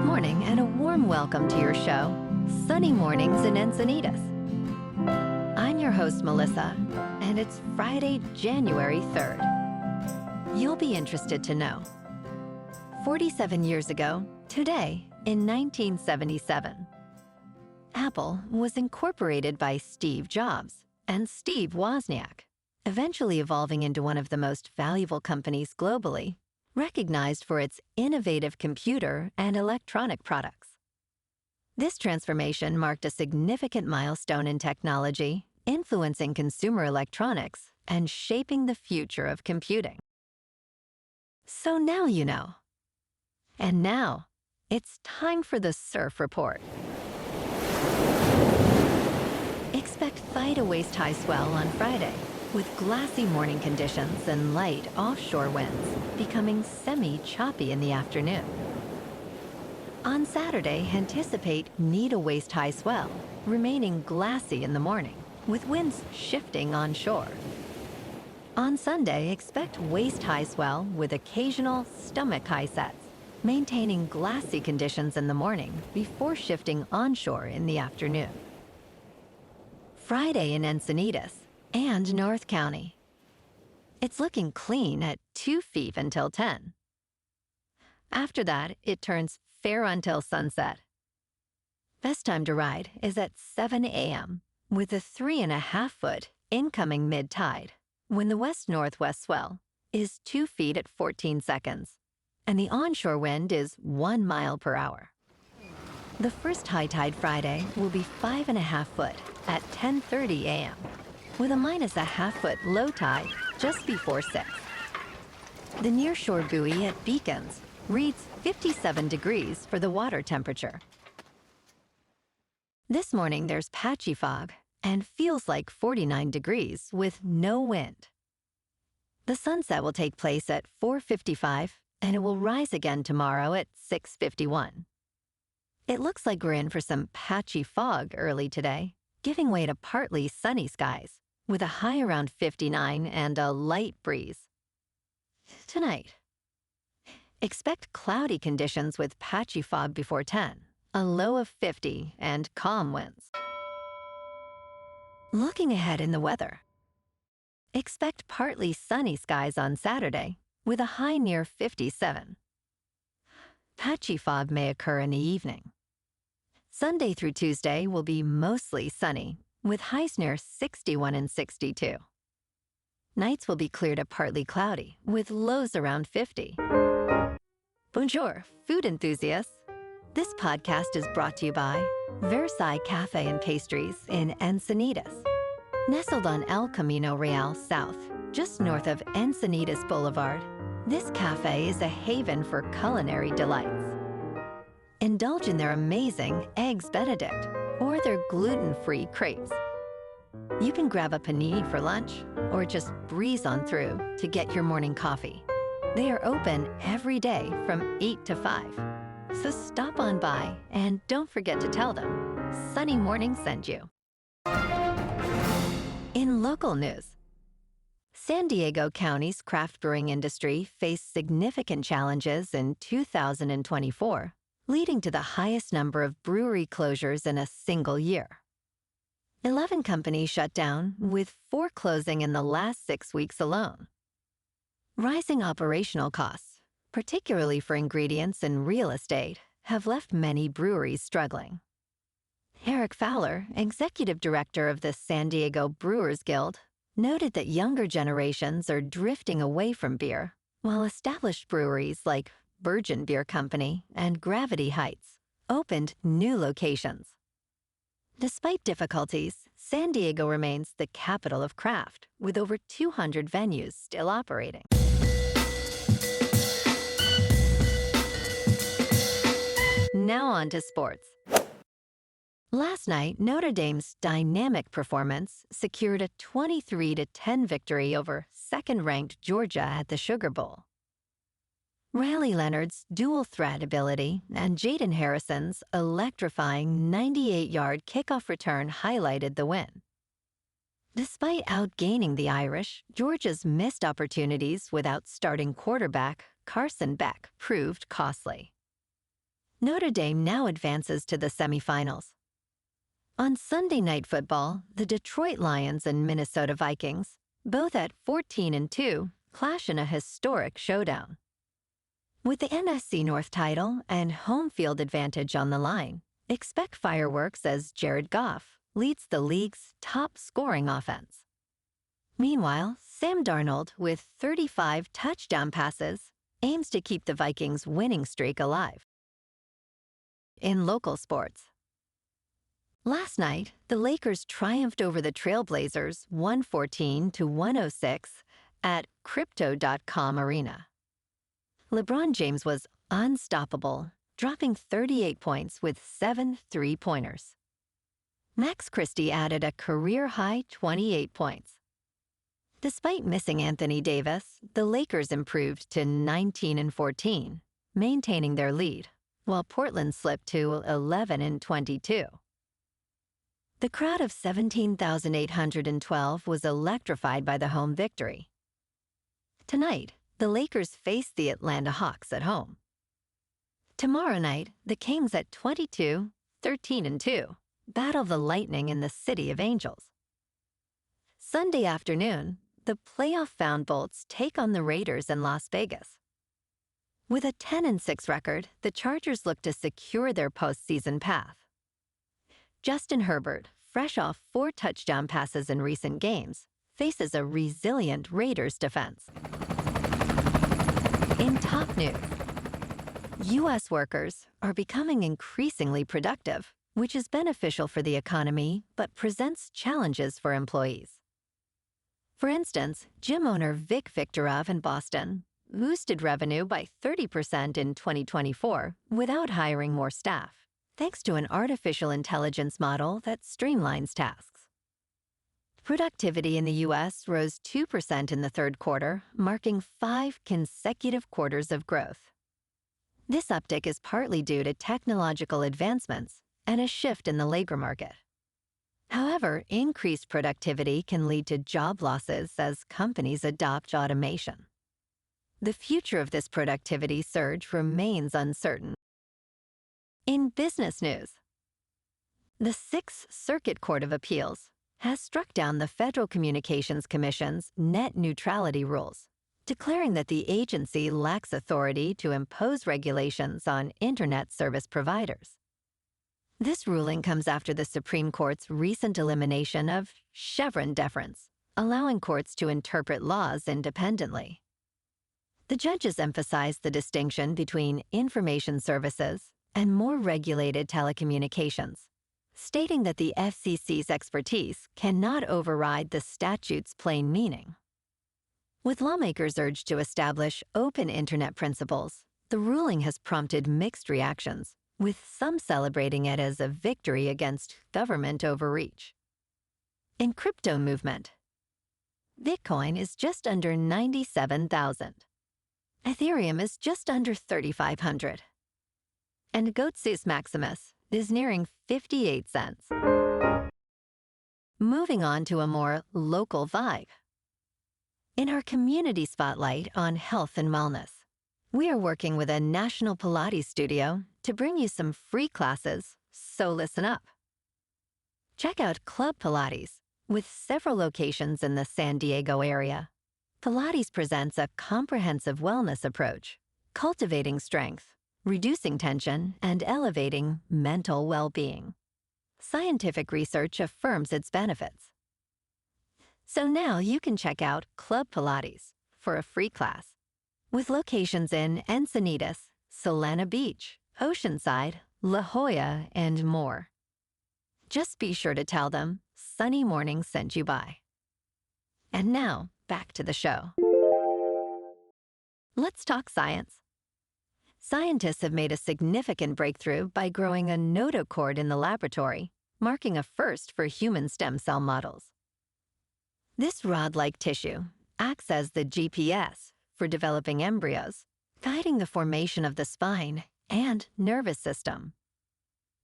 Good morning and a warm welcome to your show, Sunny Mornings in Encinitas. I'm your host, Melissa, and it's Friday, January 3rd. You'll be interested to know. 47 years ago, today, in 1977, Apple was incorporated by Steve Jobs and Steve Wozniak, eventually evolving into one of the most valuable companies globally, recognized for its innovative computer and electronic products. This transformation marked a significant milestone in technology, influencing consumer electronics and shaping the future of computing. So now you know. And now, it's time for the Surf Report. Expect thigh to waist-high swell on Friday, with glassy morning conditions and light offshore winds becoming semi-choppy in the afternoon. On Saturday, anticipate knee to waist-high swell, remaining glassy in the morning, with winds shifting onshore. On Sunday, expect waist-high swell with occasional stomach-high sets, maintaining glassy conditions in the morning before shifting onshore in the afternoon. Friday in Encinitas and North County. It's looking clean at 2 feet until 10. After that, it turns fair until sunset. Best time to ride is at 7 a.m. with a 3.5 foot incoming mid-tide, when the west-northwest swell is 2 feet at 14 seconds, and the onshore wind is 1 mile per hour. The first high tide Friday will be 5.5 foot at 10:30 a.m., with a -0.5 foot low tide just before 6. The nearshore buoy at Beacons reads 57 degrees for the water temperature. This morning there's patchy fog and feels like 49 degrees with no wind. The sunset will take place at 4:55 and it will rise again tomorrow at 6:51. It looks like we're in for some patchy fog early today, giving way to partly sunny skies, with a high around 59 and a light breeze. Tonight, expect cloudy conditions with patchy fog before 10, a low of 50, and calm winds. Looking ahead in the weather, expect partly sunny skies on Saturday, with a high near 57. Patchy fog may occur in the evening. Sunday through Tuesday will be mostly sunny, with highs near 61 and 62. Nights will be clear to partly cloudy, with lows around 50. Bonjour, food enthusiasts. This podcast is brought to you by Versailles Cafe and Pastries in Encinitas. Nestled on El Camino Real South, just north of Encinitas Boulevard, this cafe is a haven for culinary delights. Indulge in their amazing Eggs Benedict or their gluten-free crepes. You can grab a panini for lunch or just breeze on through to get your morning coffee. They are open every day from 8 to 5. So stop on by and don't forget to tell them Sunny Morning sent you. In local news, San Diego County's craft brewing industry faced significant challenges in 2024, leading to the highest number of brewery closures in a single year. 11 companies shut down, with 4 closing in the last 6 weeks alone. Rising operational costs, particularly for ingredients and real estate, have left many breweries struggling. Eric Fowler, executive director of the San Diego Brewers Guild, noted that younger generations are drifting away from beer, while established breweries like Virgin Beer Company and Gravity Heights opened new locations. Despite difficulties, San Diego remains the capital of craft, with over 200 venues still operating. Now on to sports. Last night, Notre Dame's dynamic performance secured a 23-10 victory over second-ranked Georgia at the Sugar Bowl. Riley Leonard's dual-threat ability and Jaden Harrison's electrifying 98-yard kickoff return highlighted the win. Despite outgaining the Irish, Georgia's missed opportunities without starting quarterback Carson Beck proved costly. Notre Dame now advances to the semifinals. On Sunday Night Football, the Detroit Lions and Minnesota Vikings, both at 14-2, clash in a historic showdown. With the NFC North title and home field advantage on the line, expect fireworks as Jared Goff leads the league's top-scoring offense. Meanwhile, Sam Darnold, with 35 touchdown passes, aims to keep the Vikings' winning streak alive. In local sports, last night, the Lakers triumphed over the Trailblazers 114-106 at Crypto.com Arena. LeBron James was unstoppable, dropping 38 points with 7 three-pointers. Max Christie added a career-high 28 points. Despite missing Anthony Davis, the Lakers improved to 19-14, maintaining their lead, while Portland slipped to 11-22. The crowd of 17,812 was electrified by the home victory. Tonight, the Lakers face the Atlanta Hawks at home. Tomorrow night, the Kings at 22, 13-2, battle the Lightning in the City of Angels. Sunday afternoon, the playoff-bound Bolts take on the Raiders in Las Vegas. With a 10-6 record, the Chargers look to secure their postseason path. Justin Herbert, fresh off 4 touchdown passes in recent games, faces a resilient Raiders defense. In top news, U.S. workers are becoming increasingly productive, which is beneficial for the economy but presents challenges for employees. For instance, gym owner Vic Victorov in Boston boosted revenue by 30% in 2024 without hiring more staff, thanks to an artificial intelligence model that streamlines tasks. Productivity in the U.S. rose 2% in the third quarter, marking 5 consecutive quarters of growth. This uptick is partly due to technological advancements and a shift in the labor market. However, increased productivity can lead to job losses as companies adopt automation. The future of this productivity surge remains uncertain. In business news, the Sixth Circuit Court of Appeals has struck down the Federal Communications Commission's net neutrality rules, declaring that the agency lacks authority to impose regulations on Internet service providers. This ruling comes after the Supreme Court's recent elimination of Chevron deference, allowing courts to interpret laws independently. The judges emphasized the distinction between information services and more regulated telecommunications, stating that the FCC's expertise cannot override the statute's plain meaning. With lawmakers urged to establish open Internet principles, the ruling has prompted mixed reactions, with some celebrating it as a victory against government overreach. In crypto movement, Bitcoin is just under 97,000. Ethereum is just under 3,500. And Goatsus Maximus is nearing 58 cents. Moving on to a more local vibe. In our community spotlight on health and wellness, we are working with a national Pilates studio to bring you some free classes, so listen up. Check out Club Pilates, with several locations in the San Diego area. Pilates presents a comprehensive wellness approach, cultivating strength, reducing tension, and elevating mental well-being. Scientific research affirms its benefits. So now you can check out Club Pilates for a free class, with locations in Encinitas, Solana Beach, Oceanside, La Jolla, and more. Just be sure to tell them Sunny Morning sent you by. And now, back to the show. Let's talk science. Scientists have made a significant breakthrough by growing a notochord in the laboratory, marking a first for human stem cell models. This rod-like tissue acts as the GPS for developing embryos, guiding the formation of the spine and nervous system.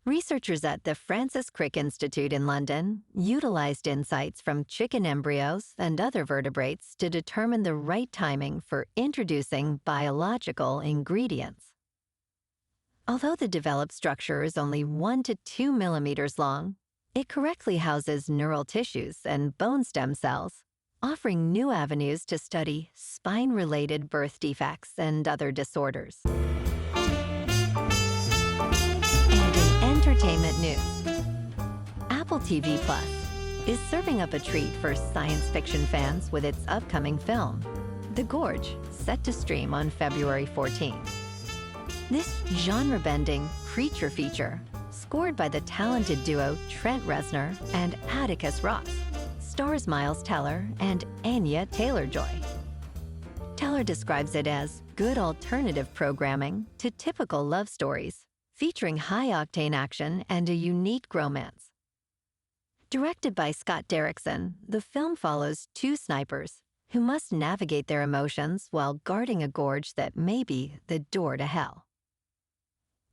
Researchers at the Francis Crick Institute in London utilized insights from chicken embryos and other vertebrates to determine the right timing for introducing biological ingredients. Although the developed structure is only 1 to 2 millimeters long, it correctly houses neural tissues and bone stem cells, offering new avenues to study spine-related birth defects and other disorders. And in entertainment news, Apple TV Plus is serving up a treat for science fiction fans with its upcoming film, The Gorge, set to stream on February 14th. This genre-bending creature feature, scored by the talented duo Trent Reznor and Atticus Ross, stars Miles Teller and Anya Taylor-Joy. Teller describes it as good alternative programming to typical love stories, featuring high-octane action and a unique romance. Directed by Scott Derrickson, the film follows two snipers who must navigate their emotions while guarding a gorge that may be the door to hell.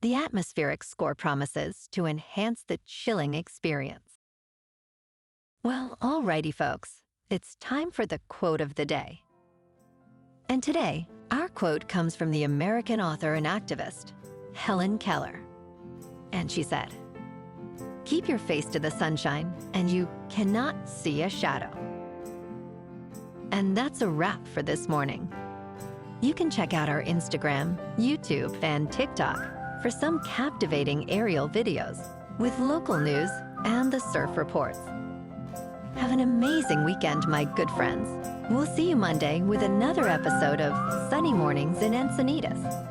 The atmospheric score promises to enhance the chilling experience. Well, alrighty folks, it's time for the quote of the day. And today, our quote comes from the American author and activist, Helen Keller. And she said, "Keep your face to the sunshine, and you cannot see a shadow." And that's a wrap for this morning. You can check out our Instagram, YouTube, and TikTok for some captivating aerial videos with local news and the surf reports. Have an amazing weekend, my good friends. We'll see you Monday with another episode of Sunny Mornings in Encinitas.